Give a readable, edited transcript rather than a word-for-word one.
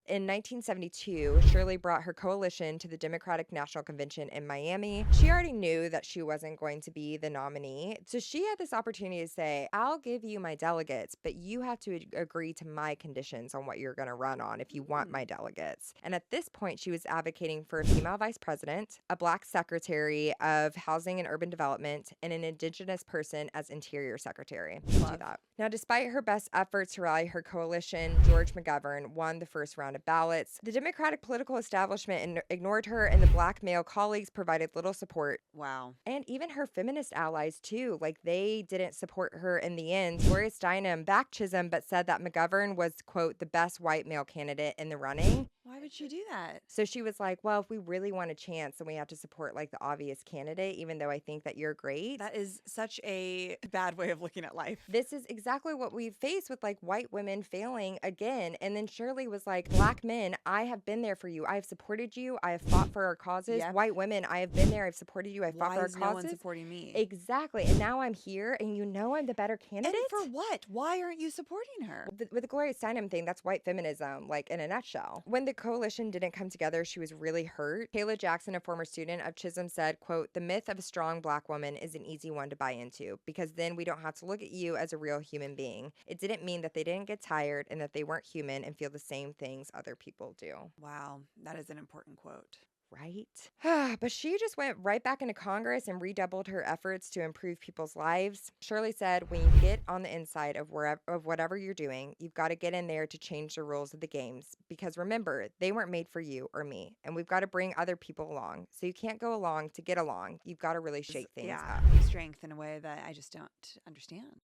In 1972, Shirley brought her coalition to the Democratic National Convention in Miami. She already knew that she wasn't going to be the nominee, so she had this opportunity to say, I'll give you my delegates, but you have to agree to my conditions on what you're going to run on if you want my delegates. And at this point, she was advocating for a female vice president, a black secretary of housing and urban development, and an indigenous person as interior secretary. Do that. Now, despite her best efforts to rally her coalition, George McGovern won the first round of ballots. The Democratic political establishment ignored her, and the black male colleagues provided little support. Wow. And even her feminist allies, too. Like, they didn't support her in the end. Gloria Steinem backed Chisholm, but said that McGovern was, quote, the best white male candidate in the running. Why would she do that? So she was like, well, if we really want a chance, then we have to support, like, the obvious candidate, even though I think that you're great. That is such a bad way of looking at life. This is exactly what we face with, like, white women failing again. And then Shirley was like, black men, I have been there for you. I have supported you. I have fought for our causes. Yep. White women, I have been there. I've supported you. I've fought for our Why is no one causes. supporting me? Exactly. And now I'm here, and you know I'm the better candidate. And for what? Why aren't you supporting her? With the Gloria Steinem thing, that's white feminism, like, in a nutshell. When the coalition didn't come together, she was really hurt. Kayla Jackson, a former student of Chisholm, said, quote, the myth of a strong black woman is an easy one to buy into, because then we don't have to look at you as a real human being. It didn't mean that they didn't get tired and that they weren't human and feel the same things other people do. Wow, that is an important quote. Right? But she just went right back into Congress and redoubled her efforts to improve people's lives. Shirley said, when you get on the inside of whatever you're doing, you've got to get in there to change the rules of the games. Because remember, they weren't made for you or me. And we've got to bring other people along. So you can't go along to get along. You've got to really shake things up. Strength in a way that I just don't understand.